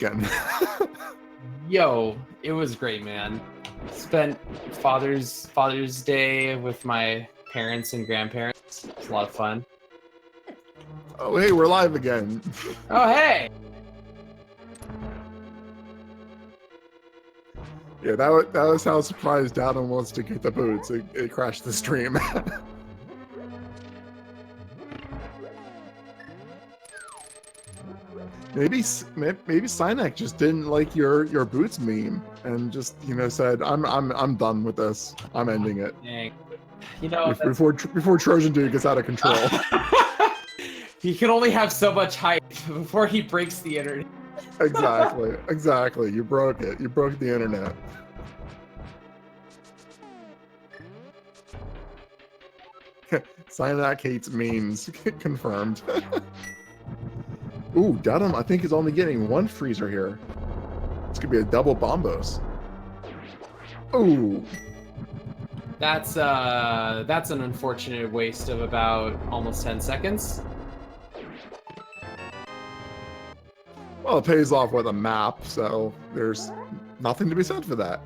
again. Yo, it was great, man. Spent Father's Day with my parents and grandparents. It was a lot of fun. Oh, hey, we're live again. Oh, hey! Yeah, that was how surprised Adam was to get the boots. It crashed the stream. Maybe Sinek just didn't like your boots meme and just said I'm done with this. I'm ending it. Dang. You know, before Trojan Dude gets out of control. He can only have so much hype before he breaks the internet. Exactly. You broke it. You broke the internet. Sinek hates memes. Confirmed. Ooh, Datum, I think, is only getting one freezer here. This could be a double bombos. Ooh. That's an unfortunate waste of about almost 10 seconds. Well, it pays off with a map, so there's nothing to be said for that.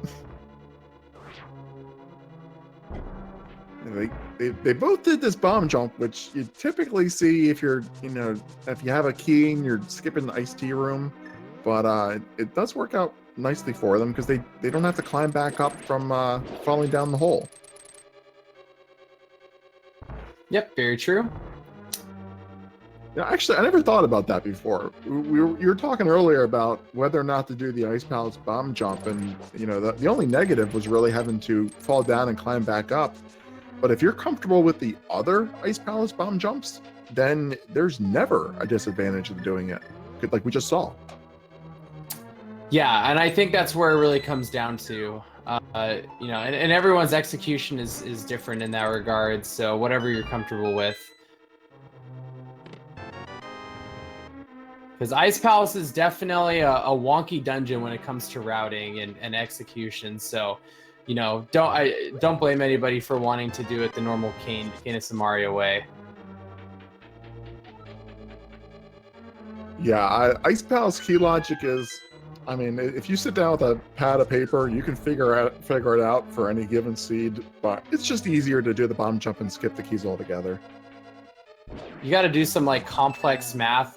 They both did this bomb jump, which you typically see if you're, if you have a key and you're skipping the iced tea room. But it does work out nicely for them because they don't have to climb back up from falling down the hole. Yep, very true. Yeah, actually, I never thought about that before. You were talking earlier about whether or not to do the Ice Palace bomb jump, and the only negative was really having to fall down and climb back up. But if you're comfortable with the other Ice Palace bomb jumps, then there's never a disadvantage of doing it, like we just saw. Yeah, and I think that's where it really comes down to. And everyone's execution is different in that regard, so whatever you're comfortable with. Because Ice Palace is definitely a wonky dungeon when it comes to routing and execution, so don't blame anybody for wanting to do it the normal Canis and Mario way. Yeah, Ice Palace key logic is, I mean, if you sit down with a pad of paper, you can figure it out for any given seed, but it's just easier to do the bomb jump and skip the keys altogether. You got to do some complex math,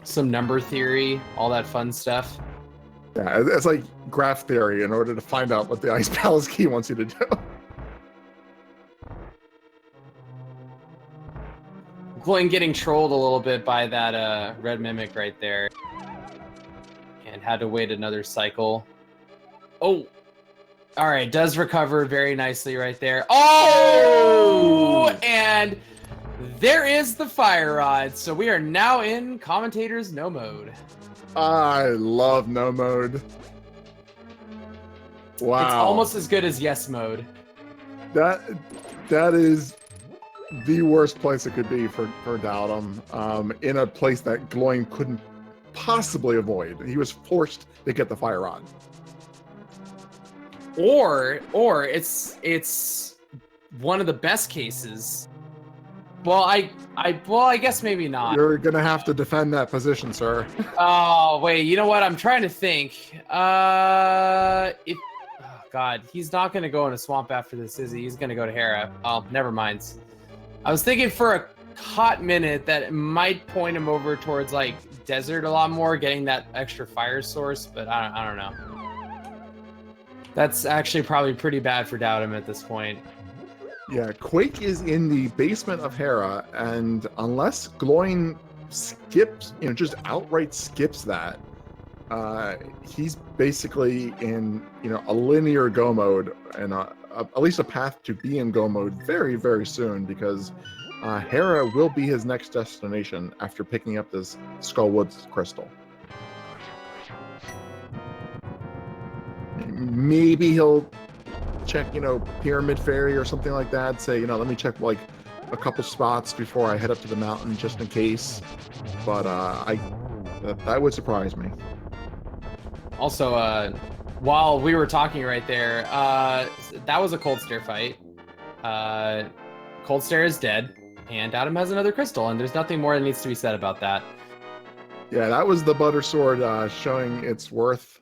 some number theory, all that fun stuff. Yeah, it's like graph theory in order to find out what the Ice Palace key wants you to do. Gloin getting trolled a little bit by that red mimic right there. And had to wait another cycle. Oh! Alright, does recover very nicely right there. Oh! And there is the fire rod. So we are now in commentator's no mode. I love no mode. Wow. It's almost as good as yes mode. That is the worst place it could be for Daotum, in a place that Gloin couldn't possibly avoid. He was forced to get the fire rod. Or it's one of the best cases. Well, I guess maybe not. You're gonna have to defend that position, sir. Oh wait, you know what? I'm trying to think. Oh God, he's not gonna go in a swamp after this, is he? He's gonna go to Hera. Oh, never mind. I was thinking for a hot minute that it might point him over towards desert a lot more, getting that extra fire source, but I don't know. That's actually probably pretty bad for Daotum at this point. Yeah, Quake is in the basement of Hera, and unless Gloin skips, just outright skips that, he's basically in, a linear go mode, and at least a path to be in go mode very, very soon, because Hera will be his next destination after picking up this Skullwoods crystal. Maybe he'll check, Pyramid Fairy or something like that. Say, let me check a couple spots before I head up to the mountain just in case. But that would surprise me. Also, while we were talking right there, that was a Cold Stare fight. Cold Stare is dead, and Daotum has another crystal, and there's nothing more that needs to be said about that. Yeah, that was the butter sword showing its worth.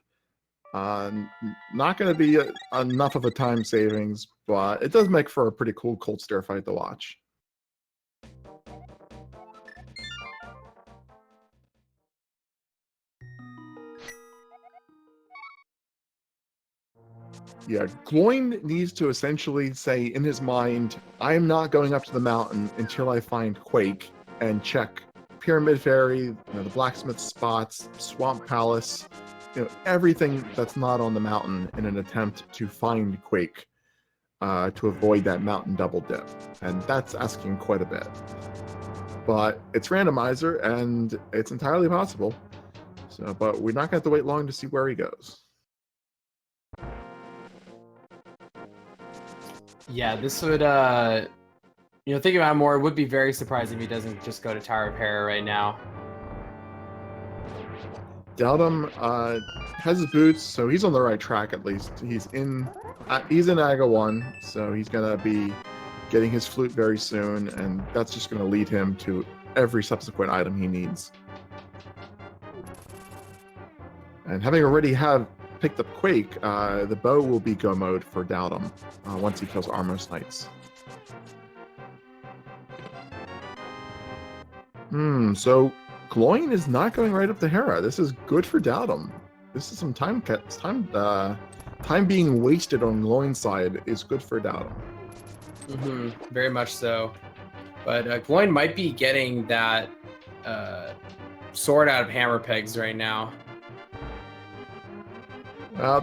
Not going to be enough of a time savings, but it does make for a pretty cool Cold Stare fight to watch. Yeah, Gloin needs to essentially say in his mind, I am not going up to the mountain until I find Quake and check Pyramid Fairy, the blacksmith spots, Swamp Palace, everything that's not on the mountain in an attempt to find Quake to avoid that mountain double dip. And that's asking quite a bit. But it's Randomizer, and it's entirely possible. So, but we're not going to have to wait long to see where he goes. Yeah, this would, thinking about it more, it would be very surprising if he doesn't just go to Tower of Hera right now. Datum has his boots, so he's on the right track at least. He's in Aga 1, so he's going to be getting his flute very soon, and that's just going to lead him to every subsequent item he needs. And having already picked up Quake, the bow will be go mode for Datum once he kills Armos Knights. So Gloin is not going right up to Hera. This is good for Datum. This is some time being wasted on Gloin's side is good for Datum. Very much so. But Gloin might be getting that sword out of hammer pegs right now. Well,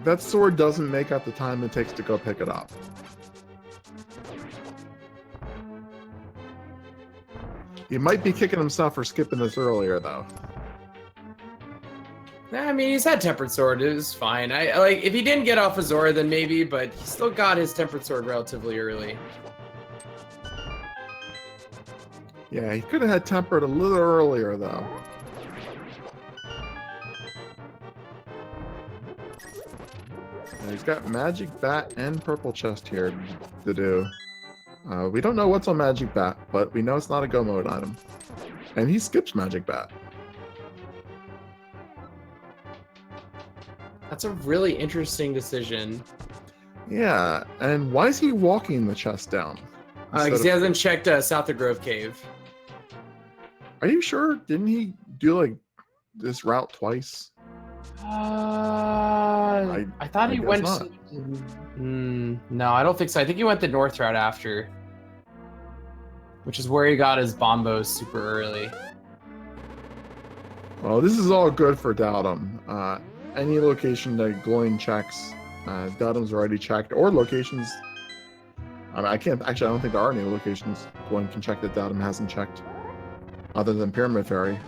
that sword doesn't make up the time it takes to go pick it up. He might be kicking himself for skipping this earlier, though. I mean, he's had Tempered Sword. It was fine. I like if he didn't get off Azora, then maybe, but he still got his Tempered Sword relatively early. Yeah, he could have had Tempered a little earlier, though. And he's got Magic Bat and Purple Chest here to do. We don't know what's on Magic Bat, but we know it's not a go mode item. And he skips Magic Bat. That's a really interesting decision. Yeah, and why is he walking the chest down? Because he hasn't checked South of Grove Cave. Are you sure? Didn't he do like this route twice? I thought he went. No, I don't think so. I think he went the north route after, which is where he got his bombos super early. Well, this is all good for Datum. Any location that Gloin checks, Datum's already checked, or locations. I don't think there are any locations Gloin can check that Datum hasn't checked, other than Pyramid Fairy.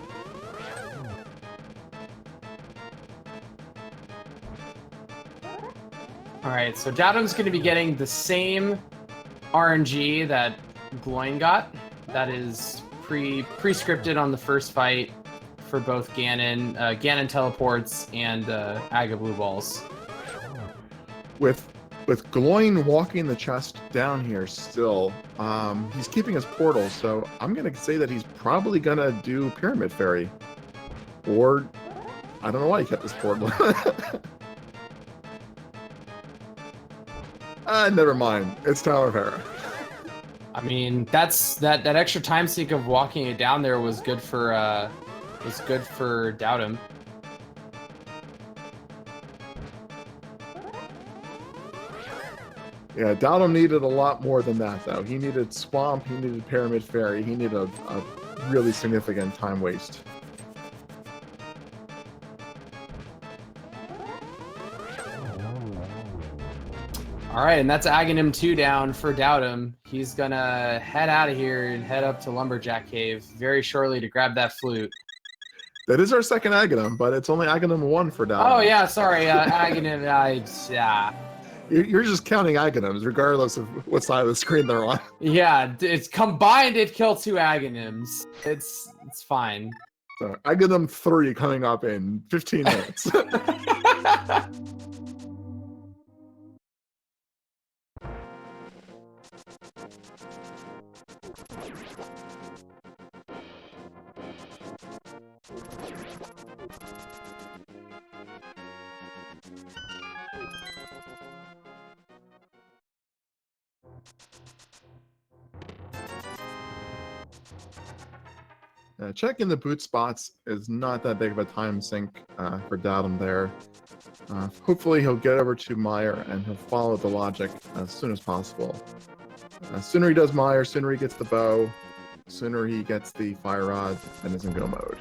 All right, so Datum's going to be getting the same RNG that Gloin got. That is pre-scripted on the first fight for both Ganon teleports and Aga blue balls. With Gloin walking the chest down here still, he's keeping his portal, so I'm going to say that he's probably going to do Pyramid Fairy. Or, I don't know why he kept his portal. Never mind. It's Tower of Hera. I mean, that extra time sink of walking it down there was good for Datum. Yeah, Datum needed a lot more than that, though. He needed Swamp, he needed Pyramid Fairy, he needed a really significant time waste. All right, and that's Aghanim 2 down for Datum. He's gonna head out of here and head up to Lumberjack Cave very shortly to grab that flute. That is our second Aghanim, but it's only Aghanim 1 for Datum. Oh yeah, sorry, Aghanim. Yeah. You're just counting Aghanims, regardless of what side of the screen they're on. Yeah, it's combined. It killed 2 Aghanims. It's fine. So Aghanim 3 coming up in 15 minutes. Checking the boot spots is not that big of a time sink for Datum there. Hopefully he'll get over to Meyer and he'll follow the logic as soon as possible. Sooner he does Meyer, sooner he gets the bow, sooner he gets the fire rod and is in go mode.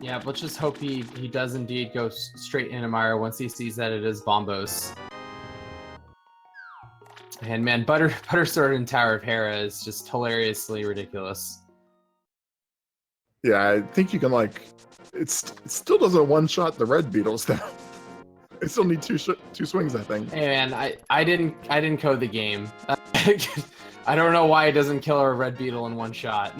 Yeah, let's just hope he does indeed go straight into Meyer once he sees that it is Bombos. And man, Butter Sword and Tower of Hera is just hilariously ridiculous. Yeah, I think you can like. It still doesn't one-shot the red beetles though. I still need two swings, I think. Hey man, I didn't code the game. I don't know why it doesn't kill a red beetle in one shot.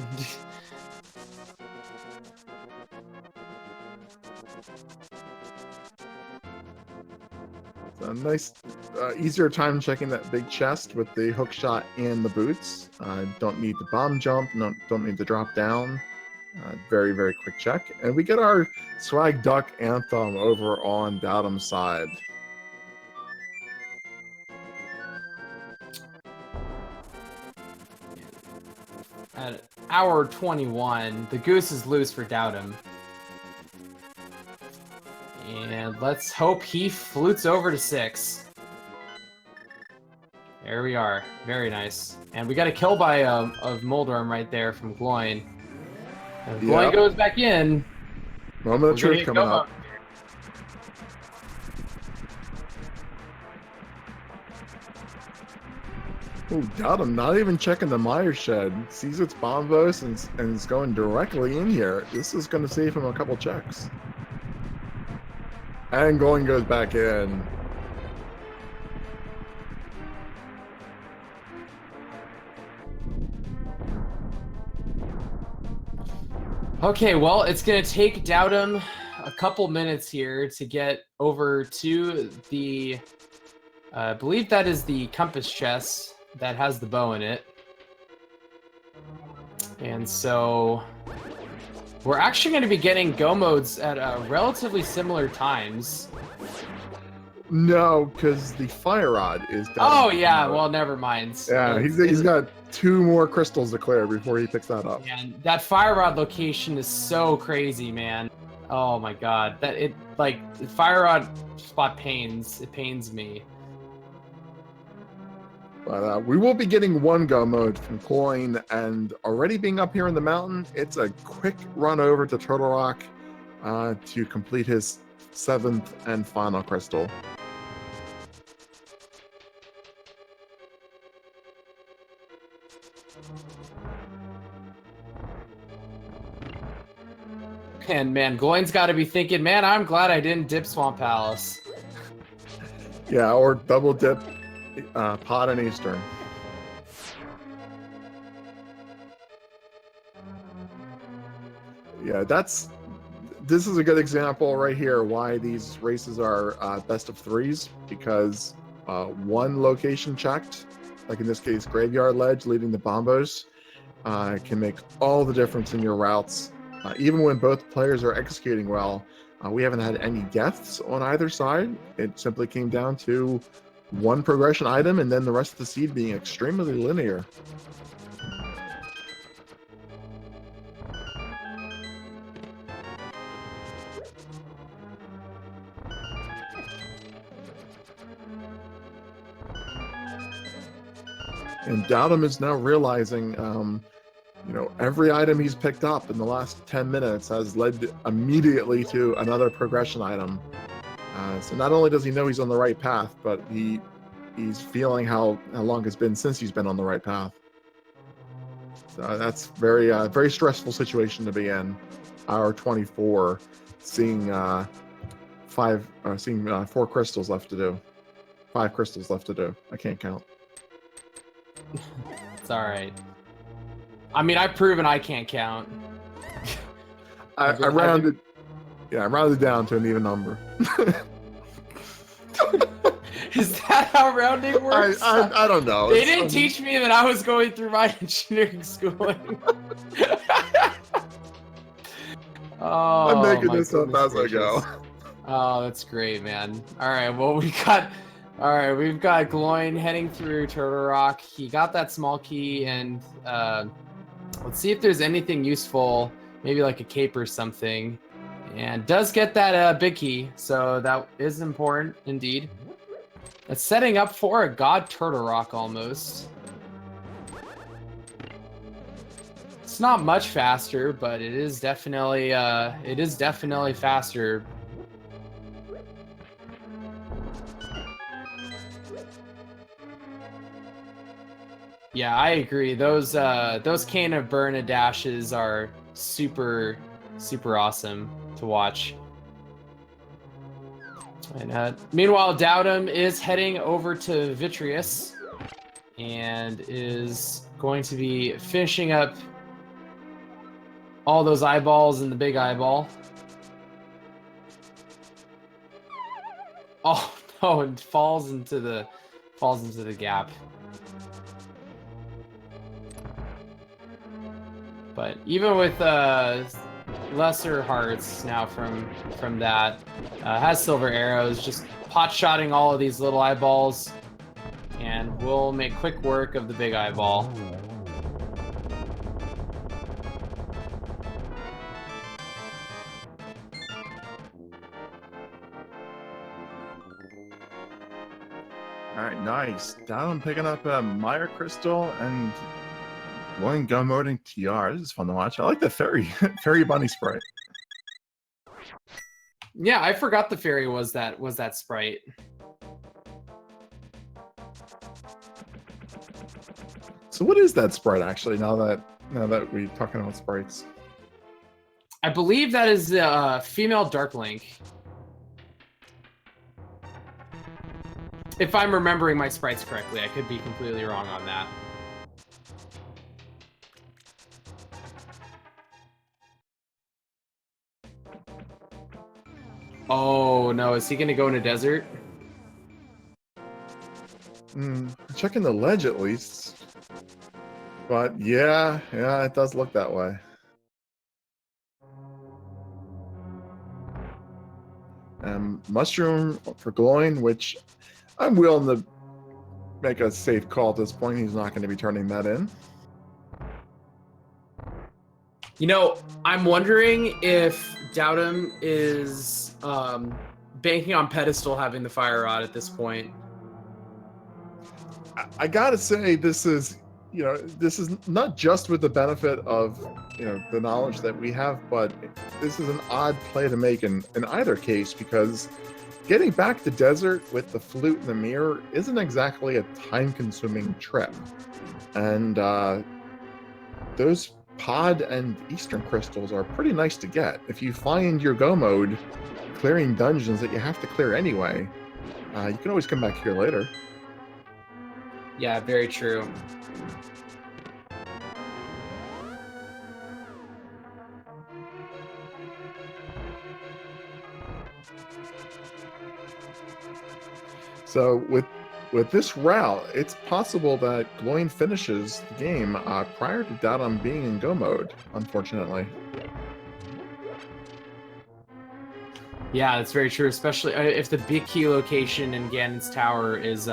A nice, easier time checking that big chest with the hook shot and the boots. Don't need the bomb jump, don't need the drop down. Very, very quick check. And we get our Swag Duck Anthem over on Datum's side. At hour 21, the goose is loose for Datum. And let's hope he flutes over to 6. There we are. Very nice. And we got a kill by of Moldorm right there from Gloin. And Gloin goes back in. Moment of truth coming up. Oh, Datum not even checking the Meyer shed. Sees it's Bombos and is going directly in here. This is going to save him a couple checks. And Gloin goes back in. Okay, well, it's going to take Datum a couple minutes here to get over to the... I believe that is the compass chest that has the bow in it. And so... we're actually going to be getting go modes at relatively similar times. No, because the fire rod is down. Oh, yeah, well, never mind. Yeah, he's got 2 more crystals to clear before he picks that up. And that fire rod location is so crazy, man. Oh my god. The fire rod spot pains. It pains me. But we will be getting 1 go mode from Gloin, and already being up here in the mountain, it's a quick run over to Turtle Rock to complete his 7th and final crystal. And man, Gloin's got to be thinking, man, I'm glad I didn't dip Swamp Palace. Yeah, or double dip Pod and Eastern. Yeah, this is a good example right here why these races are best of 3s, because 1 location checked, like in this case Graveyard Ledge leading the Bombos, can make all the difference in your routes. Even when both players are executing well, we haven't had any deaths on either side. It simply came down to 1 progression item and then the rest of the seed being extremely linear. And Datum is now realizing, every item he's picked up in the last 10 minutes has led immediately to another progression item. So not only does he know he's on the right path, but he's feeling how long it's been since he's been on the right path. So that's very stressful situation to be in. Hour 24, seeing 4 crystals left to do. 5 crystals left to do. I can't count. It's all right. I mean, I've proven I can't count. I rounded down to an even number. Is that how rounding works? I don't know. They didn't teach me that I was going through my engineering schooling. Oh, I'm making this up as I go. Oh, that's great, man. All right, well, we got All right, we've got Gloin heading through Turtle Rock. He got that small key, and let's see if there's anything useful, maybe like a cape or something. And does get that big key, so that is important indeed. It's setting up for a God Turtle Rock almost. It's not much faster, but it is definitely faster. Yeah, I agree. Those Cane of Burna dashes are super awesome to watch. And meanwhile, Daotum is heading over to Vitreous and is going to be finishing up all those eyeballs in the big eyeball. Oh no, and falls into the gap. But even with lesser hearts now from that, has silver arrows, just pot-shotting all of these little eyeballs, and we'll make quick work of the big eyeball. All right, nice. Down picking up a Mire Crystal and going gun moding TR. This is fun to watch. I like the fairy bunny sprite. Yeah, I forgot the fairy was that sprite. So what is that sprite actually? Now that we're talking about sprites, I believe that is female Dark Link. If I'm remembering my sprites correctly, I could be completely wrong on that. Oh no, is he gonna go in a desert? checking the ledge at least. But yeah, it does look that way. Mushroom for Gloin, which I'm willing to make a safe call at this point. He's not going to be turning that in. You know, I'm wondering if Daotum is banking on Pedestal having the fire rod at this point. I gotta say, this is not just with the benefit of the knowledge that we have, but this is an odd play to make in either case, because getting back to desert with the flute and the mirror isn't exactly a time-consuming trip, and those pod and eastern crystals are pretty nice to get. If you find your go mode clearing dungeons that you have to clear anyway, you can always come back here later. Yeah, very true. So with this route, it's possible that Gloin finishes the game prior to Daotum being in go mode, unfortunately. Yeah, that's very true, especially if the big key location in Ganon's Tower is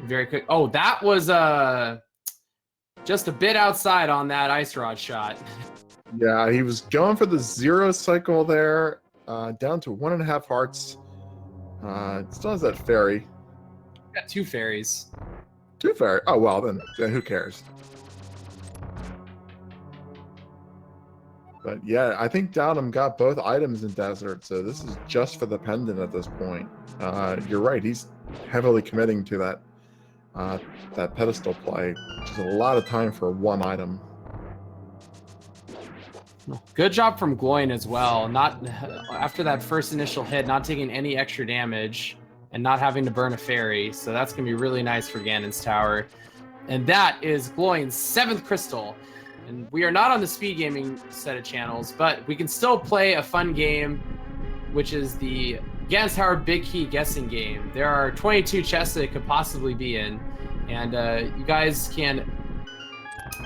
very quick. Oh, that was just a bit outside on that ice rod shot. Yeah, he was going for the 0 cycle there, down to 1.5 hearts. It still has that fairy. Got 2 fairies. 2 fairy? Oh, well, then who cares? But yeah, I think Daotum got both items in desert, so this is just for the pendant at this point. You're right, he's heavily committing to that pedestal play, which is a lot of time for one item. Good job from Gloin as well. Not after that first initial hit, not taking any extra damage and not having to burn a fairy. So that's gonna be really nice for Ganon's Tower. And that is Gloin's 7th crystal. And we are not on the speed gaming set of channels, but we can still play a fun game, which is the Ganon's Tower Big Key guessing game. There are 22 chests that it could possibly be in, and you guys can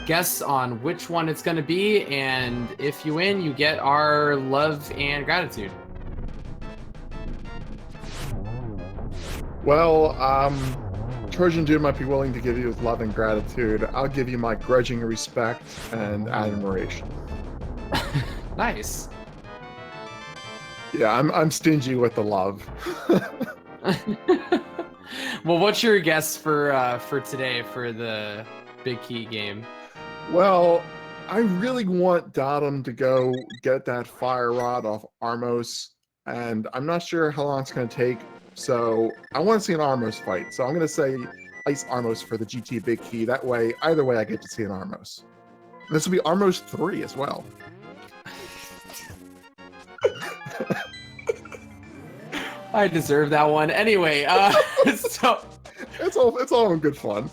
guess on which one it's going to be, and if you win, you get our love and gratitude. Well, Trojan Dude might be willing to give you his love and gratitude. I'll give you my grudging respect and admiration. Nice. Yeah, I'm stingy with the love. Well, what's your guess for today for the Big Key game? Well, I really want Datum to go get that fire rod off Armos, and I'm not sure how long it's going to take. So I want to see an Armos fight. So I'm going to say Ice Armos for the GT Big Key. That way, either way, I get to see an Armos. This will be Armos 3 as well. I deserve that one. Anyway, so it's all in good fun.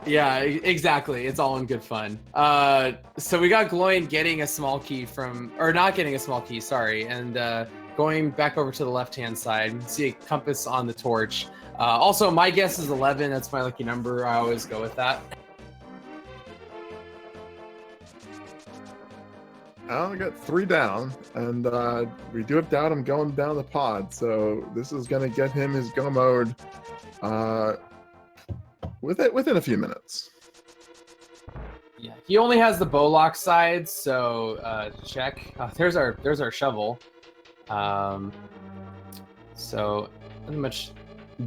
yeah, exactly. It's all in good fun. So we got Gloin getting a small key from, or not getting a small key, sorry, and going back over to the left-hand side. See a compass on the torch. Also, my guess is 11. That's my lucky number. I always go with that. I only got 3 down, and we do have Datum going down the pod, so this is going to get him his go mode within a few minutes. Yeah, he only has the bow lock side, so check. There's our shovel. So not much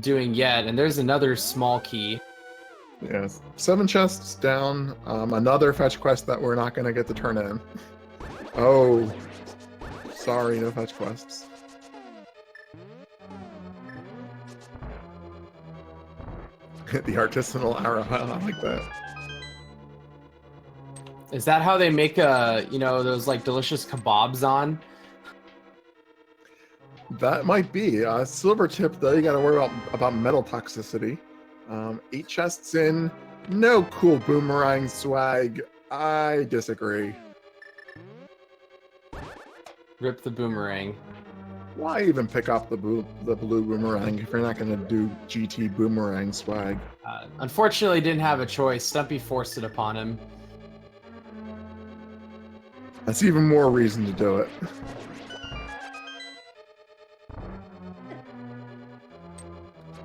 doing yet, and there's another small key. Yes, 7 chests down. Another fetch quest that we're not going to get to turn in. Oh, sorry, no fetch quests. The artisanal arrow, I like that. Is that how they make those like delicious kebabs on? That might be. Silver tip though, you got to worry about metal toxicity. 8 chests in, no cool boomerang swag. I disagree. Rip the boomerang. Why even pick up the blue boomerang if you're not going to do GT boomerang swag? Unfortunately, didn't have a choice. Stumpy forced it upon him. That's even more reason to do it.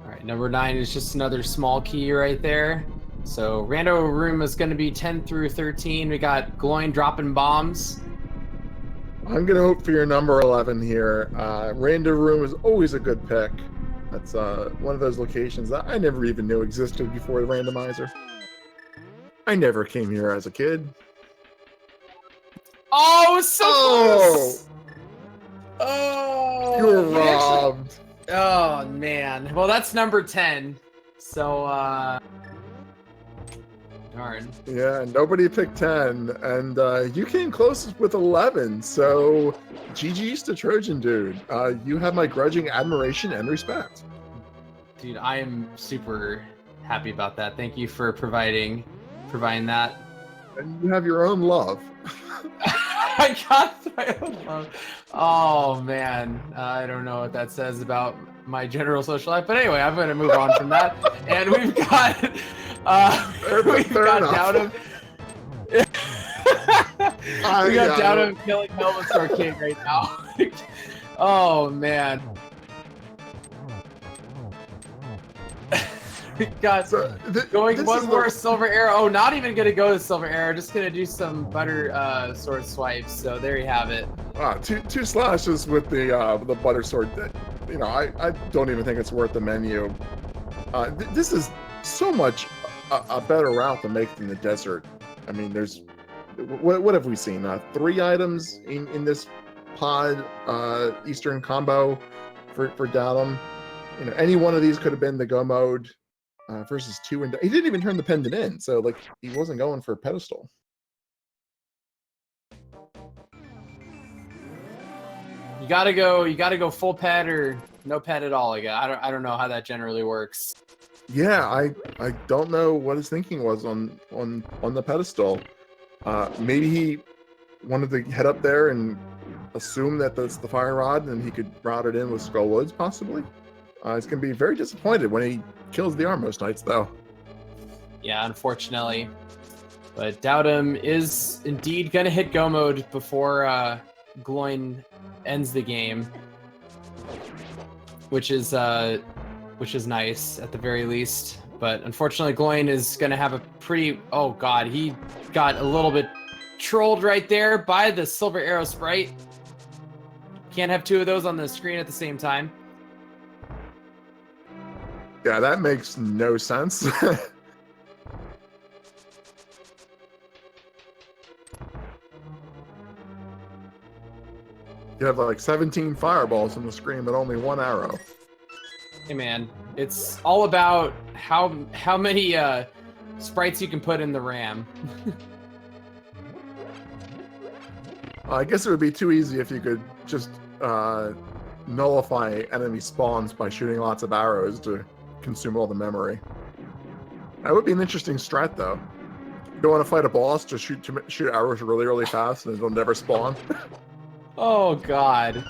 All right, number 9 is just another small key right there. So rando room is going to be 10 through 13. We got Gloin dropping bombs. I'm going to hope for your number 11 here. Rando room is always a good pick. That's one of those locations that I never even knew existed before the randomizer. I never came here as a kid. Oh, it's so close! Oh, You were robbed. Oh man. Well, that's number 10. So darn. Yeah, nobody picked 10, and you came closest with 11. So GG's to Trojan Dude. You have my grudging admiration and respect. Dude, I am super happy about that. Thank you for providing that. And you have your own love. I got my own love. Oh man, I don't know what that says about my general social life, but anyway, I'm gonna move on from that. And we've got Datum. We got Datum killing Melvin King right now. Oh man. We got going one more silver arrow. Oh, not even gonna go to silver arrow. Just gonna do some butter sword swipes. So there you have it. Two slashes with the butter sword. You know, I don't even think it's worth the menu. This is so much a better route to make than the desert. I mean, there's what have we seen? 3 items in this pod Eastern combo for Datum. You know, any one of these could have been the go mode. Versus 2, and he didn't even turn the pendant in, so like he wasn't going for a pedestal. You gotta go full pet or no pet at all. I don't know how that generally works. Yeah, I don't know what his thinking was on the pedestal. Maybe he wanted to head up there and assume that that's the fire rod, and he could route it in with Skull Woods, possibly. He's gonna be very disappointed when he kills the Armos Knights, though. Yeah, unfortunately. But Datum is indeed gonna hit go mode before Gloin ends the game, which is which is nice at the very least. But unfortunately, Gloin is going to have a pretty... Oh, God. He got a little bit trolled right there by the Silver Arrow sprite. Can't have two of those on the screen at the same time. Yeah, that makes no sense. You have like 17 fireballs on the screen, but only one arrow. Hey, man. It's all about how many sprites you can put in the RAM. I guess it would be too easy if you could just nullify enemy spawns by shooting lots of arrows to consume all the memory. That would be an interesting strat, though. You don't want to fight a boss, just shoot arrows really, really fast, and it'll never spawn. Oh, God.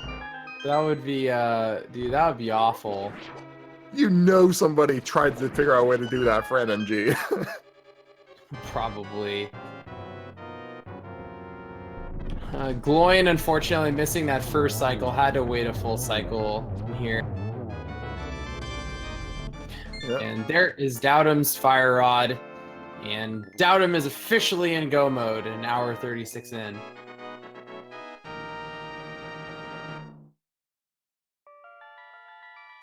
That would be, dude, that would be awful. You know somebody tried to figure out a way to do that for NMG. Probably. Gloin, unfortunately, missing that first cycle, had to wait a full cycle here. Yep. And there is daotm's Fire Rod. And daotm is officially in go mode, an hour 36 in.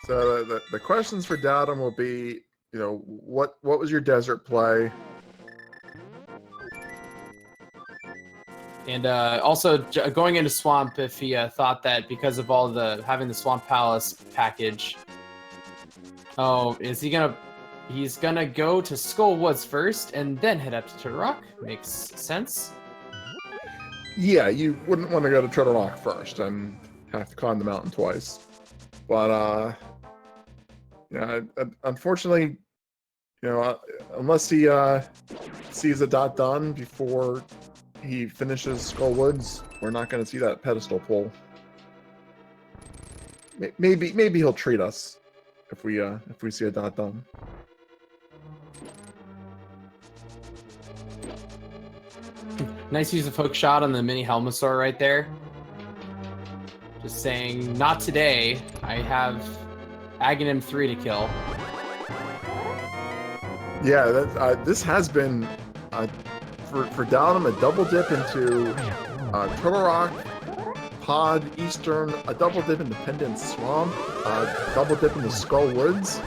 So the questions for daotm will be, you know, what was your desert play? And also going into Swamp, if he thought that because of all the having the Swamp Palace package. Oh, is he gonna? He's gonna go to Skull Woods first and then head up to Turtle Rock. Makes sense. Yeah, you wouldn't want to go to Turtle Rock first and have to climb the mountain twice. But yeah, unfortunately, you know, unless he sees a dot done before he finishes Skull Woods, we're not going to see that pedestal pull. Maybe he'll treat us if we see a dot done. Nice use of hook shot on the mini Helmosaur right there. Just saying, not today. I have Aghanim 3 to kill. Yeah, this has been for daotm a double dip into Turtle Rock, Pod, Eastern, a double dip into Pendant Swamp, double dip into Skull Woods.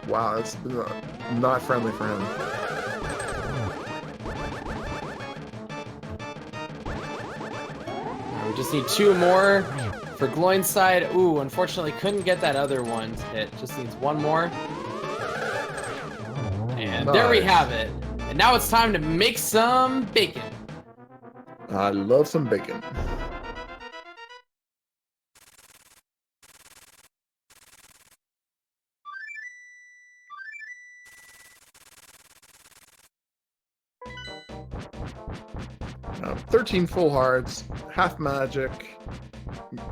Wow, that's been not friendly for him. We just need 2 more for Gloin's side. Ooh, unfortunately couldn't get that other one to hit. Just needs 1 more. And nice. There we have it. And now it's time to make some bacon. I love some bacon. Now, 13 full hearts, half magic,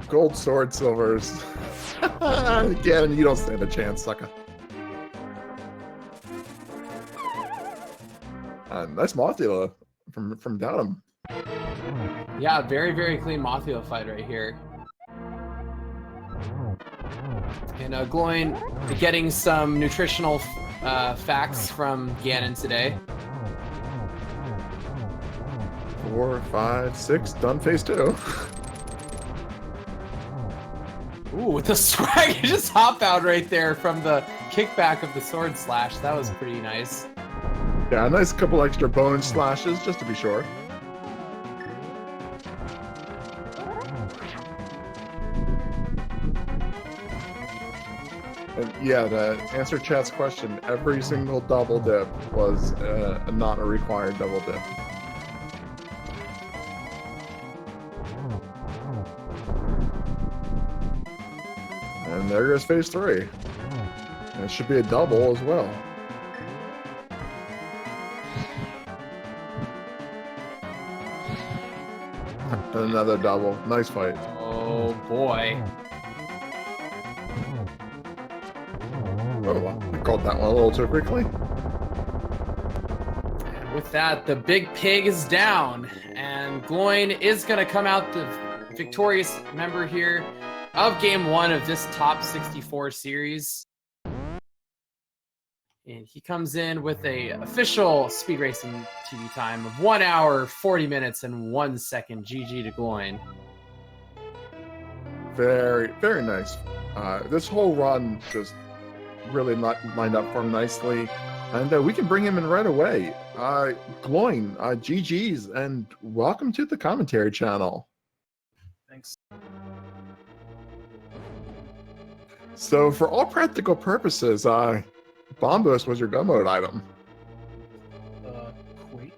gold sword silvers. Again, you don't stand a chance, sucker. Nice Mothula from daotm. Yeah, very, very clean Mothula fight right here. And Gloin getting some nutritional facts from Ganon today. 4, 5, 6, done phase 2. Ooh, with the swag, you just hop out right there from the kickback of the sword slash. That was pretty nice. Yeah, a nice couple extra bone slashes, just to be sure. And yeah, to answer chat's question, every single double dip was not a required double dip. And there goes phase 3. And it should be a double as well. Another double. Nice fight. Oh boy. Oh, I called that one a little too quickly. With that, the big pig is down, and Gloin is going to come out the victorious member here. of game 1 of this top 64 series. And he comes in with a official speed racing TV time of 1 hour, 40 minutes, and 1 second. GG to Gloin. Very, very nice. This whole run just really lined up for him nicely. And we can bring him in right away. Gloin, GG's, and welcome to the commentary channel. Thanks. So for all practical purposes, Bombos was your go mode item. Quake?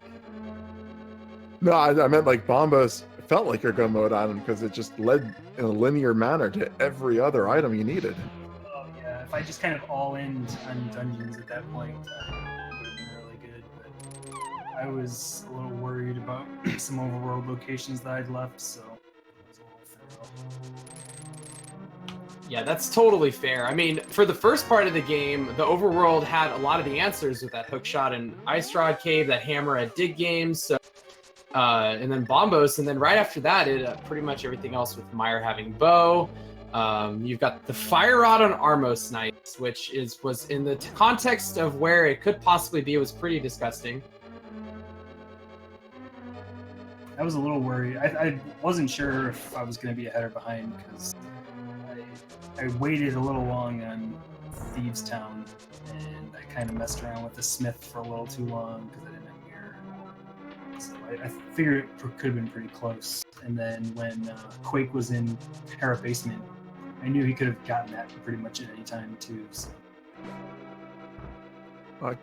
No, I meant like Bombos felt like your go mode item because it just led in a linear manner to every other item you needed. Oh yeah, if I just kind of all-in on dungeons at that point, it would have been really good, but I was a little worried about some overworld locations that I'd left, so it was a little fair. Yeah, that's totally fair. I mean, for the first part of the game, the overworld had a lot of the answers with that hookshot and ice rod cave, that hammerhead dig game, so and then Bombos, and then right after that, it pretty much everything else with Meyer having bow. You've got the fire rod on Armos Knights, which was in the context of where it could possibly be, was pretty disgusting. I was a little worried. I wasn't sure if I was going to be ahead or behind because I waited a little long on Thieves Town, and I kind of messed around with the Smith for a little too long because I didn't have mirror. So I figured it could have been pretty close. And then when Quake was in Hera Basement, I knew he could have gotten that pretty much at any time too. So.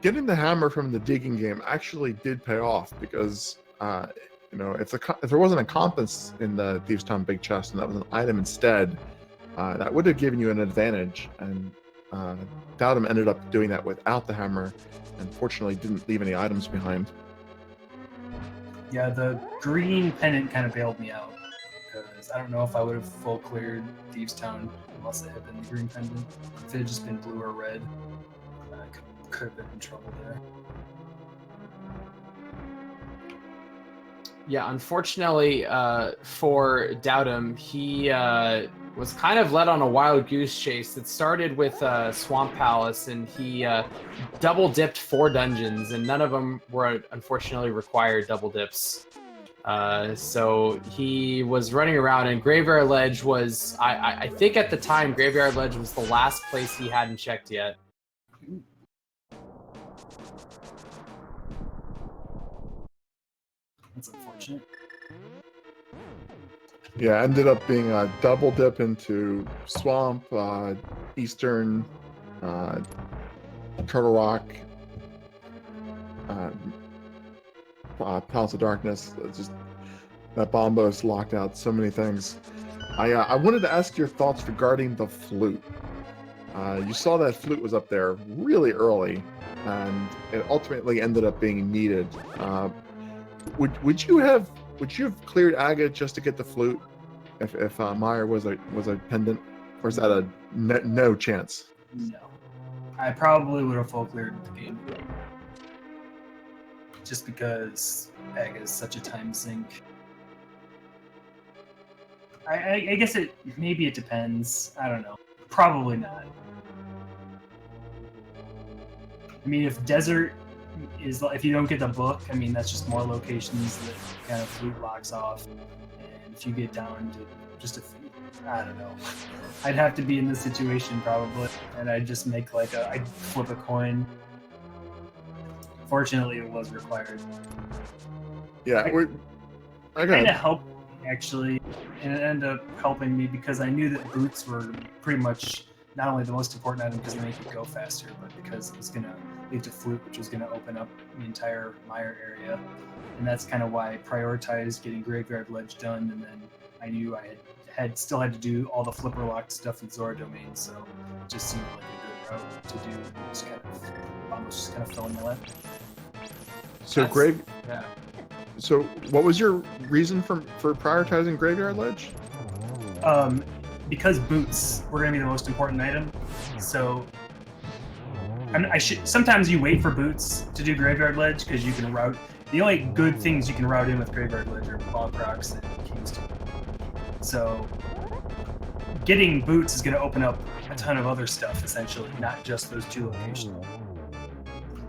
Getting the hammer from the digging game actually did pay off because, you know, if there wasn't a compass in the Thieves Town Big Chest and that was an item instead, that would have given you an advantage. And Daotum ended up doing that without the hammer, and fortunately didn't leave any items behind. Yeah, the green pendant kind of bailed me out because I don't know if I would have full cleared Thieves Town unless it had been the green pendant. If it had just been blue or red, I could have been in trouble there. Yeah, unfortunately for Daotum, he was kind of led on a wild goose chase that started with Swamp Palace, and he double dipped 4 dungeons, and none of them were unfortunately required double dips. So he was running around, and Graveyard Ledge was, I think at the time, Graveyard Ledge was the last place he hadn't checked yet. That's unfortunate. Yeah, ended up being a double dip into Swamp, Eastern, Turtle Rock, Palace of Darkness. Just that Bombos locked out so many things. I wanted to ask your thoughts regarding the flute. You saw that flute was up there really early, and it ultimately ended up being needed. Would you have cleared Aga just to get the flute if Meyer was a pendant, or is that a no chance? No, I probably would have full cleared the game, just because Aga is such a time sink. I guess maybe it depends. I don't know. Probably not. I mean, if desert is, if you don't get the book, I mean, that's just more locations that kind of flute locks off. And if you get down to just a few, I don't know. I'd have to be in this situation probably, and I'd just make like I'd flip a coin. Fortunately, it was required. Yeah, I kind of helped me, actually, and it ended up helping me because I knew that boots were pretty much not only the most important item because they make it go faster, but because it was going to lead to flute, which was going to open up the entire Meyer area. And that's kind of why I prioritized getting Graveyard Ledge done, and then I knew I still had to do all the flipper locked stuff in Zora Domain, so it just seemed like a good route to do. Just kind of almost just kind of fill in the left. So Yeah. So what was your reason for prioritizing Graveyard Ledge? Because boots were going to be the most important item. So sometimes you wait for boots to do Graveyard Ledge because you can route. The only good things you can route in with Graveyard Ledge are Bog Rocks and King's Tomb. So getting boots is going to open up a ton of other stuff, essentially, not just those 2 locations.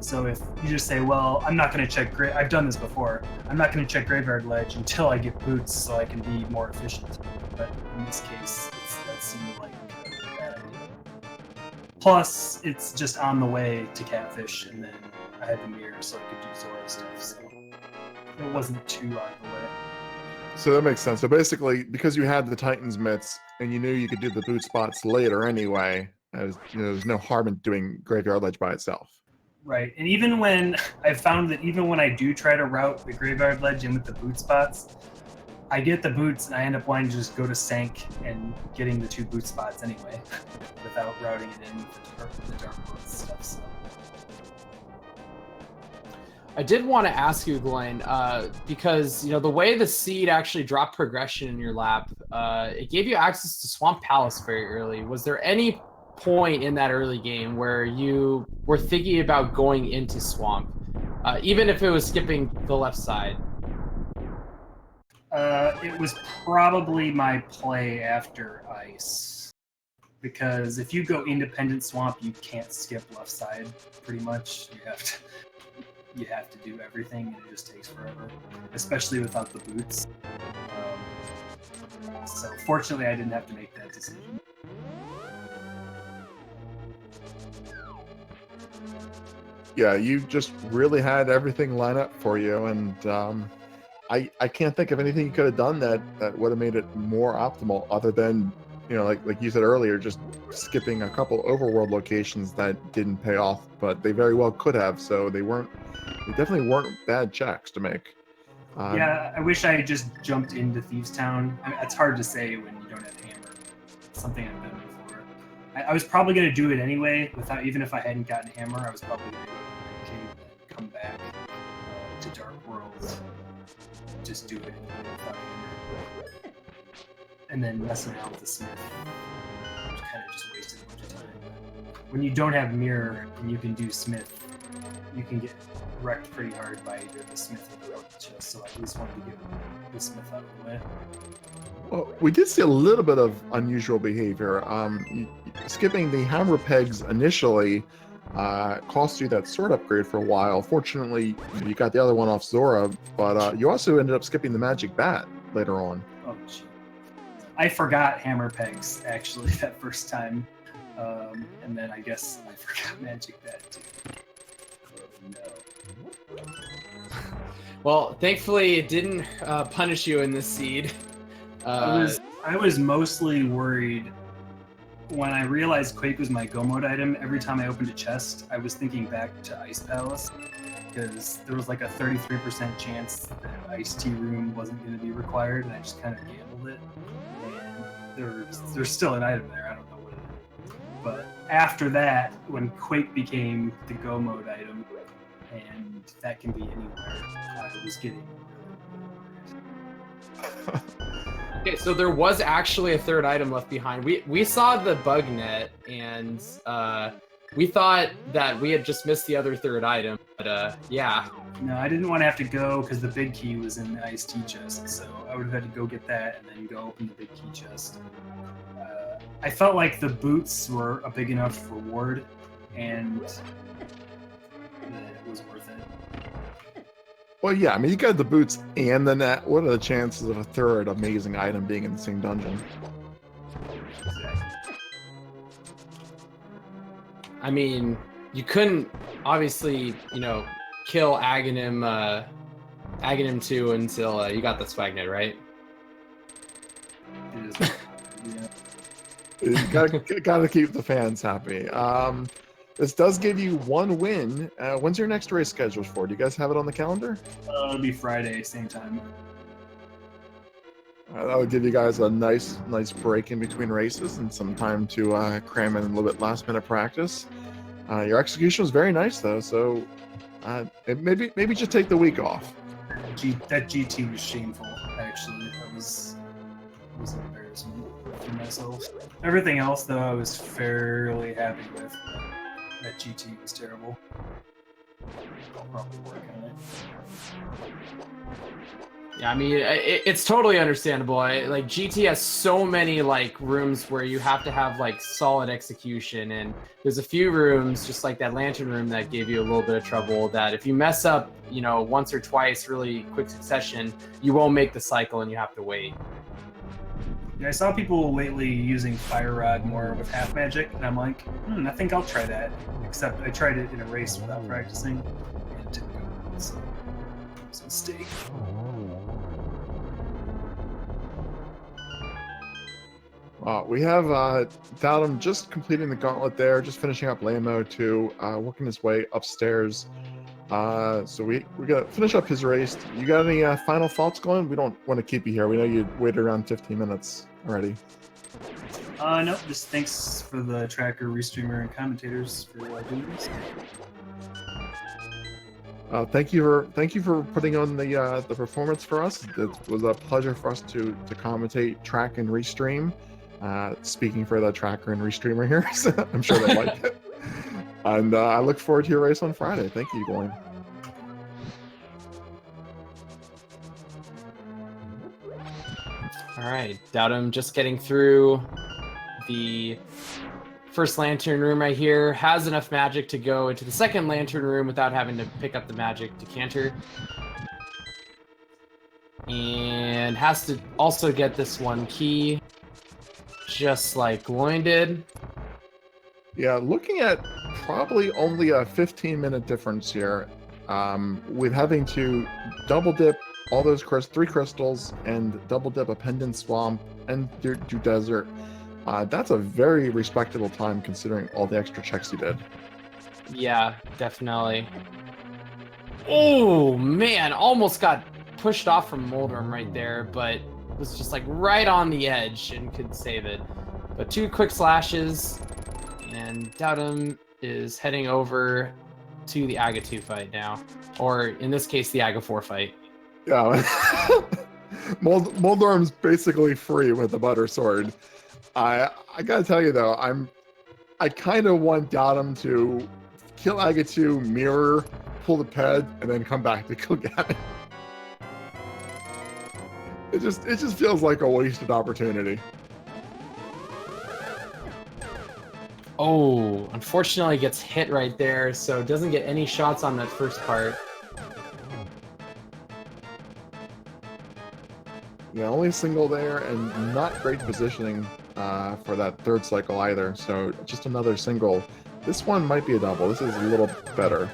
So if you just say, well, I'm not going to check I've done this before. I'm not going to check Graveyard Ledge until I get boots so I can be more efficient. But in this case, that seemed like a bad idea. Plus, it's just on the way to Catfish, and then I had the mirror so I could do Zora stuff. So it wasn't too on the way. So that makes sense. So basically, because you had the Titan's mitts and you knew you could do the boot spots later anyway, there's no harm in doing Graveyard Ledge by itself. Right, and even when I found that even when I do try to route the Graveyard Ledge in with the boot spots, I get the boots and I end up wanting to just go to Sank and getting the 2 boot spots anyway, without routing it in with the Dark World stuff. So. I did want to ask you, Gloin, because the way the seed actually dropped progression in your lap, it gave you access to Swamp Palace very early. Was there any point in that early game where you were thinking about going into Swamp, even if it was skipping the left side? It was probably my play after Ice, because if you go Independent Swamp, you can't skip left side. Pretty much, you have to do everything, and it just takes forever, especially without the boots. So fortunately, I didn't have to make that decision. Yeah, you just really had everything line up for you, and I can't think of anything you could have done that would have made it more optimal, other than like you said earlier, just skipping a couple overworld locations that didn't pay off, but they very well could have. So they definitely weren't bad checks to make. Yeah, I wish I had just jumped into Thieves Town. I mean, it's hard to say when you don't have hammer. It's something I've done before. I was probably going to do it anyway, even if I hadn't gotten hammer. I was probably going to go to the cave and come back to Dark World. Just do it without hammer. And then messing around with the smith. Kind of just wasted a bunch of time. When you don't have mirror and you can do smith, you can get wrecked pretty hard by either the smith or the rope chest, so I at least wanted to get the smith out of the way. Well, we did see a little bit of unusual behavior. Skipping the hammer pegs initially cost you that sword upgrade for a while. Fortunately, you got the other one off Zora, but you also ended up skipping the magic bat later on. Oh, gee. I forgot hammer pegs, actually, that first time. And then I guess I forgot magic bat, too. No. Well, thankfully it didn't punish you in this seed. I was mostly worried when I realized Quake was my go mode item. Every time I opened a chest, I was thinking back to Ice Palace, because there was like a 33% chance that Ice Tea Room wasn't going to be required, and I just kind of gambled it. And there's still an item there. I don't know what it is. But after that, when Quake became the go mode item, and that can be anywhere, I was getting really worried. Okay, so there was actually a third item left behind. We saw the bug net, and we thought that we had just missed the other third item, but yeah. No, I didn't want to have to go because the big key was in the iced tea chest, so I would have had to go get that and then go open the big key chest. I felt like the boots were a big enough reward, and that it was worth it. Well, yeah, I mean, you got the boots and the net. What are the chances of a third amazing item being in the same dungeon? Exactly. I mean, you couldn't obviously, kill Aghanim 2 until you got the Swagnet, right? It is. Yeah. You gotta keep the fans happy. This does give you one win. When's your next race scheduled for? Do you guys have it on the calendar? It'll be Friday, same time. That would give you guys a nice break in between races and some time to cram in a little bit last-minute practice. Your execution was very nice, though, so maybe just take the week off. That GT was shameful, actually. That was an embarrassment for myself. Everything else, though, I was fairly happy with. That GT was terrible. I'll probably work on it. Yeah, I mean, it's totally understandable. Like GT has so many like rooms where you have to have like solid execution, and there's a few rooms just like that lantern room that gave you a little bit of trouble. That if you mess up, you know, once or twice, really quick succession, you won't make the cycle, and you have to wait. Yeah, I saw people lately using Fire Rod more with half magic, and I'm like, I think I'll try that. Except I tried it in a race without practicing, and it didn't go well, so it was a mistake. We have Datum just completing the gauntlet there, just finishing up lane mode 2, working his way upstairs. So we got to finish up his race. You got any final thoughts going? We don't want to keep you here. We know you waited around 15 minutes already. No, just thanks for the tracker, restreamer, and commentators for doing this. Thank you for putting on the performance for us. It was a pleasure for us to commentate, track, and restream. Speaking for the tracker and restreamer here, so I'm sure they like it. And I look forward to your race on Friday. Thank you, Gloin. All right, Datum just getting through the first lantern room right here. Has enough magic to go into the second lantern room without having to pick up the magic decanter. And has to also get this one key, just like Gloin did. Yeah, looking at probably only a 15-minute difference here, with having to double dip all those 3 crystals and double dip a pendant swamp and do desert. That's a very respectable time considering all the extra checks you did. Yeah, definitely. Oh man, almost got pushed off from Moldrum right there, but was just like right on the edge and could save it. But 2 quick slashes, and Datum is heading over to the Aga 2 fight now. Or in this case, the Aga 4 fight. Yeah. Moldorm's basically free with the butter sword. I gotta tell you though, I kind of want Datum to kill Aga 2, mirror, pull the ped, and then come back to kill Ganon. It just feels like a wasted opportunity. Oh, unfortunately gets hit right there, so doesn't get any shots on that first part. Yeah, only a single there, and not great positioning for that third cycle either. So just another single. This one might be a double. This is a little better.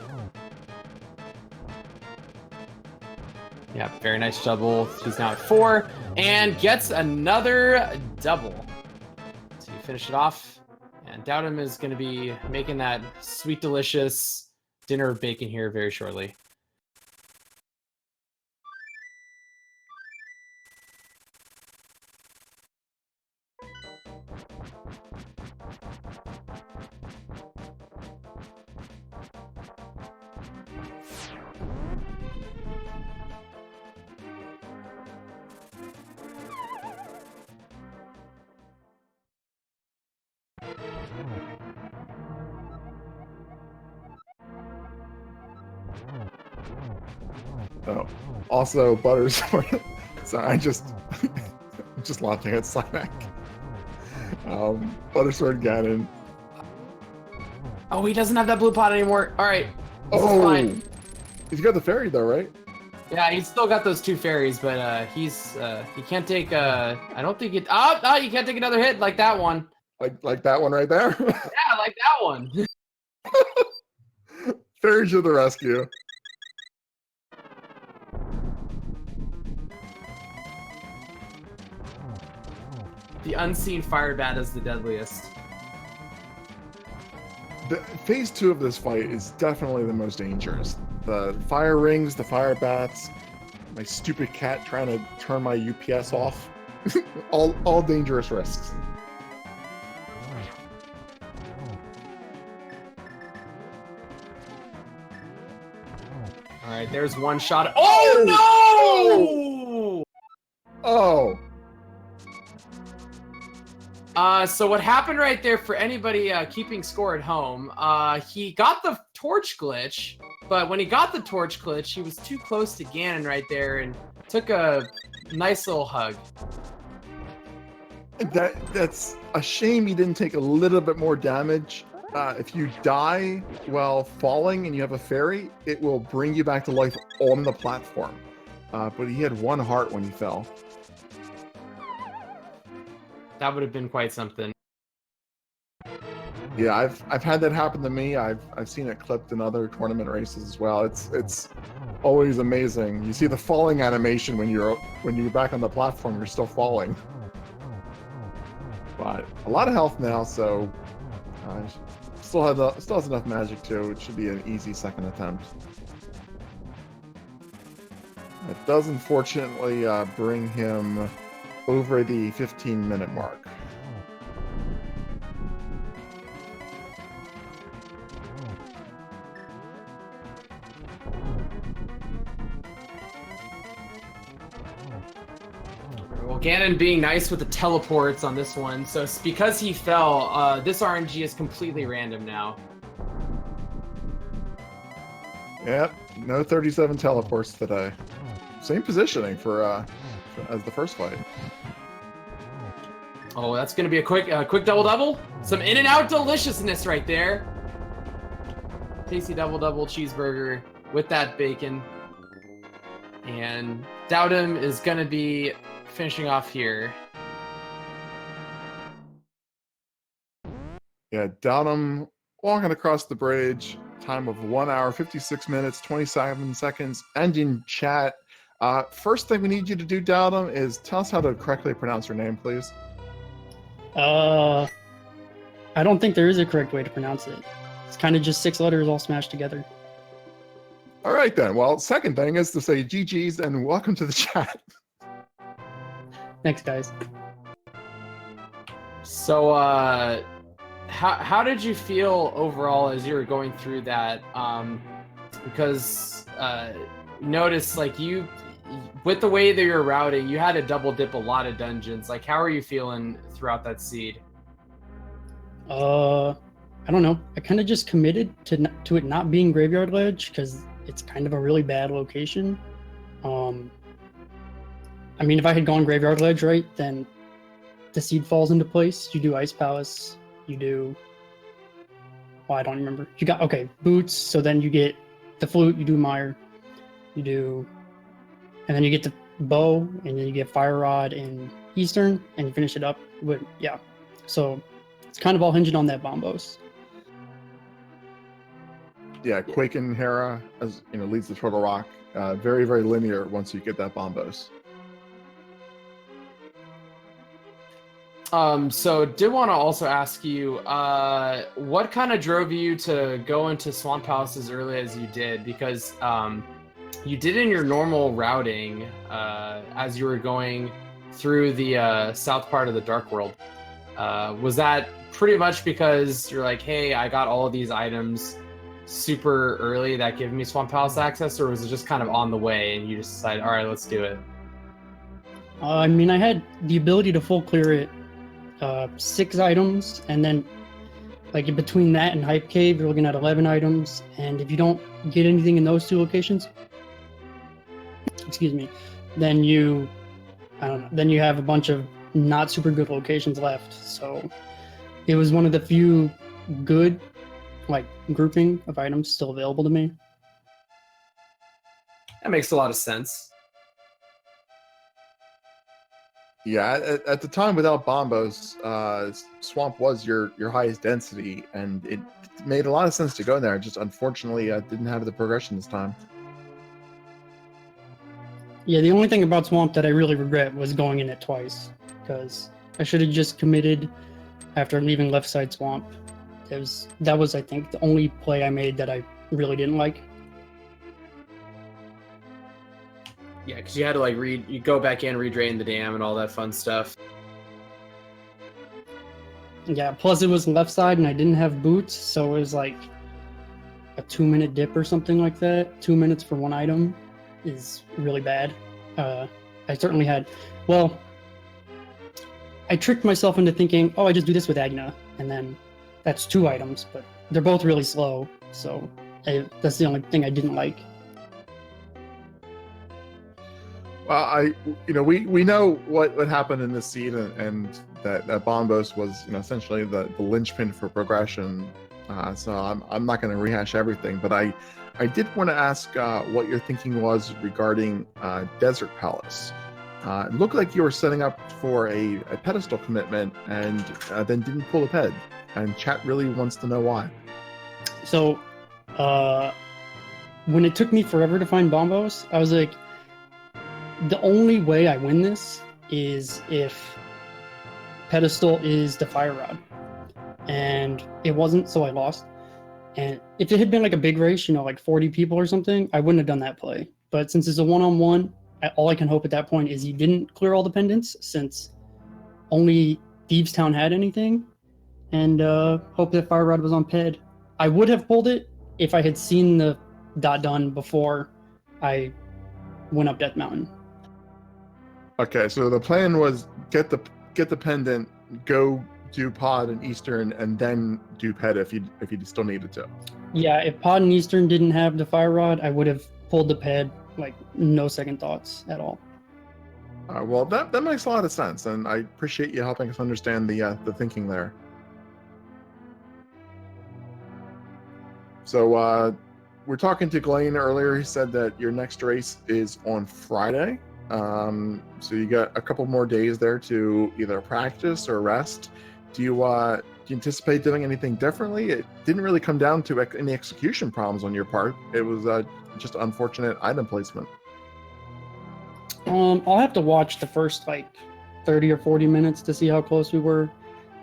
Yeah, very nice double. He's now at 4 and gets another double to finish it off. And Datum is going to be making that sweet, delicious dinner of bacon here very shortly. Oh, also Buttersword. So I just launching at Slack. Buttersword Ganon. Oh, he doesn't have that blue pot anymore. All right. Oh, fine. He's got the fairy though, right? Yeah, he's still got those 2 fairies, but he can't take I don't think it. Oh, you can't take another hit like that one. Like that one right there. Yeah, like that one. Fairies to the rescue. The unseen fire bat is the deadliest. The phase 2 of this fight is definitely the most dangerous. The fire rings, the fire bats, my stupid cat trying to turn my UPS off. all dangerous risks. All right, there's one shot. Oh no! Oh. So what happened right there for anybody keeping score at home, he got the torch glitch, but when he got the torch glitch, he was too close to Ganon right there and took a nice little hug. That's a shame he didn't take a little bit more damage. If you die while falling and you have a fairy, it will bring you back to life on the platform. But he had 1 heart when he fell. That would have been quite something. Yeah, I've had that happen to me. I've seen it clipped in other tournament races as well. It's always amazing. You see the falling animation when you're back on the platform, you're still falling. But a lot of health now, so still has enough magic too. It should be an easy second attempt. It does unfortunately bring him over the 15-minute mark. Well, Ganon being nice with the teleports on this one, so it's because he fell, this RNG is completely random now. Yep, no 37 teleports today. Same positioning for as the first fight. Oh, that's gonna be a quick double-double. Some in-and-out deliciousness right there. Tasty double-double cheeseburger with that bacon. And Daotum is gonna be finishing off here. Yeah, Daotum walking across the bridge. Time of 1 hour, 56 minutes, 27 seconds. And in chat, first thing we need you to do, Daotum, is tell us how to correctly pronounce your name, please. I don't think there is a correct way to pronounce it. It's kind of just 6 letters all smashed together. All right, then. Well, second thing is to say GG's and welcome to the chat. Thanks, guys. So, how did you feel overall as you were going through that? Because notice, like, you, with the way that you're routing, you had to double dip a lot of dungeons. Like, how are you feeling throughout that seed? I don't know. I kind of just committed to it not being Graveyard Ledge because it's kind of a really bad location. I mean, if I had gone Graveyard Ledge, right, then the seed falls into place. You do Ice Palace. You do... Well, I don't remember. You got, okay, Boots. So then you get the Flute. You do Mire. You do... And then you get the Bow. And then you get Fire Rod in Eastern. And you finish it up with... Yeah. So it's kind of all hinging on that Bombos. Yeah, Quake and Hera, as you know, leads the Turtle Rock. Very, very linear once you get that Bombos. So did want to also ask you, what kind of drove you to go into Swamp Palace as early as you did? Because you did in your normal routing as you were going through the south part of the Dark World. Was that pretty much because you're like, hey, I got all of these items super early that give me Swamp Palace access, or was it just kind of on the way and you just decided, all right, let's do it? I mean, I had the ability to full clear it. 6 items, and then like in between that and Hype Cave, you're looking at 11 items, and if you don't get anything in those 2 locations, excuse me, then you, I don't know, then you have a bunch of not super good locations left. So it was one of the few good, like, grouping of items still available to me. That makes a lot of sense. Yeah, at the time without Bombos, Swamp was your highest density, and it made a lot of sense to go there. Just unfortunately, didn't have the progression this time. Yeah, the only thing about Swamp that I really regret was going in it twice, because I should have just committed after leaving Left Side Swamp. That was, I think, the only play I made that I really didn't like. Yeah, because you had to like you go back in, redrain the dam, and all that fun stuff. Yeah, plus it was left side and I didn't have boots, so it was like a 2-minute dip or something like that. 2 minutes for 1 item is really bad. I certainly had, well, I tricked myself into thinking, oh, I just do this with Agna, and then that's 2 items, but they're both really slow, so that's the only thing I didn't like. Well, we know what happened in this seed, and that Bombos was essentially the linchpin for progression. So I'm not going to rehash everything, but I did want to ask what your thinking was regarding Desert Palace. It looked like you were setting up for a pedestal commitment, and then didn't pull a ped. And chat really wants to know why. So, when it took me forever to find Bombos, I was like, the only way I win this is if pedestal is the fire rod. And it wasn't, so I lost. And if it had been like a big race, like 40 people or something, I wouldn't have done that play. But since it's a one-on-one, all I can hope at that point is he didn't clear all the pendants, since only Thieves Town had anything, and hope that fire rod was on ped. I would have pulled it if I had seen the dot done before I went up Death Mountain. Okay, so the plan was get the pendant, go do pod and Eastern, and then do ped if you still needed to. Yeah, if pod and Eastern didn't have the fire rod, I would have pulled the ped, like no second thoughts at all. Well, that makes a lot of sense, and I appreciate you helping us understand the thinking there. So we're talking to Glenn earlier. He said that your next race is on Friday. So you got a couple more days there to either practice or rest. Do you anticipate doing anything differently? It didn't really come down to any execution problems on your part. It was just unfortunate item placement. I'll have to watch the first 30 or 40 minutes to see how close we were,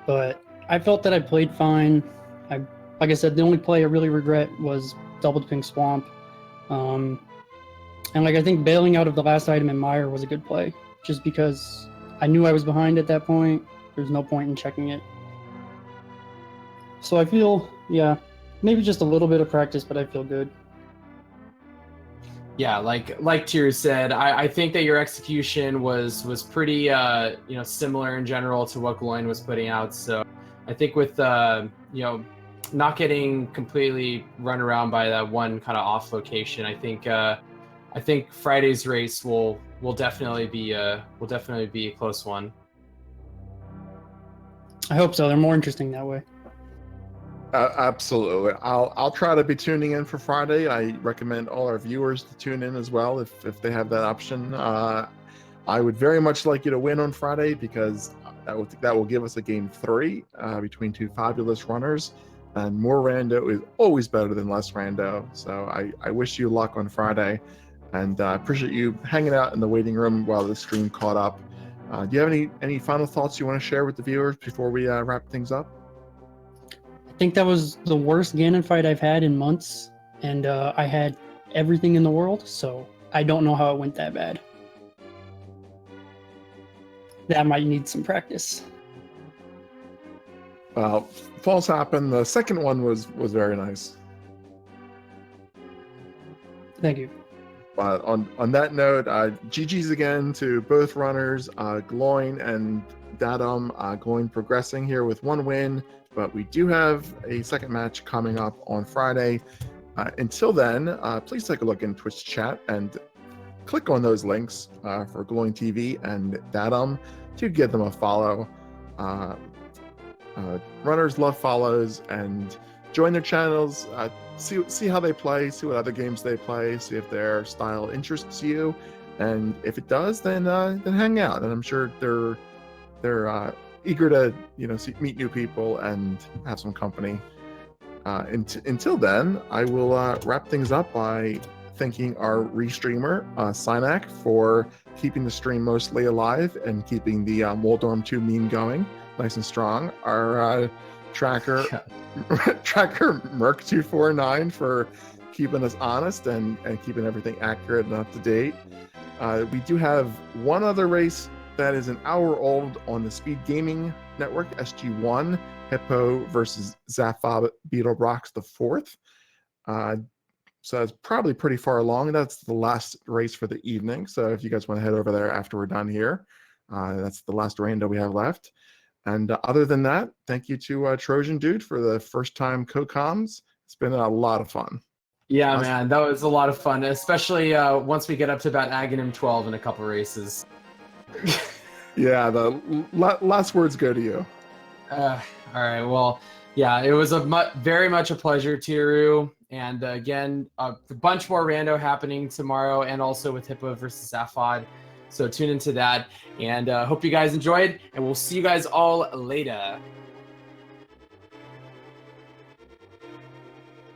but I felt that I played fine. Like I said, the only play I really regret was Double Dipping Swamp. And I think bailing out of the last item in Mire was a good play, just because I knew I was behind at that point. There's no point in checking it. So I feel, maybe just a little bit of practice, but I feel good. Yeah, like Tier said, I think that your execution was pretty similar in general to what Gloin was putting out. So I think with not getting completely run around by that one kind of off location, I think Friday's race will definitely be a close one. I hope so. They're more interesting that way. Absolutely. I'll try to be tuning in for Friday. I recommend all our viewers to tune in as well if they have that option. I would very much like you to win on Friday, because that will give us a game 3 between 2 fabulous runners, and more rando is always better than less rando. So I wish you luck on Friday, and I appreciate you hanging out in the waiting room while the stream caught up. Do you have any final thoughts you want to share with the viewers before we wrap things up? I think that was the worst Ganon fight I've had in months, and I had everything in the world, so I don't know how it went that bad. That might need some practice. Well, falls happen. The second one was very nice. Thank you. On that note, GG's again to both runners, Gloin and Datum. Gloin progressing here with 1 win, but we do have a second match coming up on Friday. Until then, please take a look in Twitch chat and click on those links for Gloin TV and Datum to give them a follow. Runners love follows, and join their channels. See how they play, see what other games they play, see if their style interests you, and if it does, then hang out. And I'm sure they're eager to meet new people and have some company. Until then, I will wrap things up by thanking our restreamer Synac for keeping the stream mostly alive and keeping the Moldorm 2 meme going nice and strong. Our tracker Merc249 for keeping us honest and keeping everything accurate and up to date. We do have one other race that is an hour old on the Speed Gaming Network, SG1, Hippo versus Zapha Beetlebrox the 4th. So that's probably pretty far along. That's the last race for the evening. So if you guys want to head over there after we're done here, That's the last rando we have left. And other than that, thank you to Trojan Dude for the first time co-coms. It's been a lot of fun. Yeah, man, that was a lot of fun, especially once we get up to about Aghanim 12 in a couple races. Yeah, the last words go to you. All right, well, yeah, it was very much a pleasure, Tiru. And again, a bunch more rando happening tomorrow, and also with Hippo versus Zaphod. So tune into that, and hope you guys enjoyed, and we'll see you guys all later.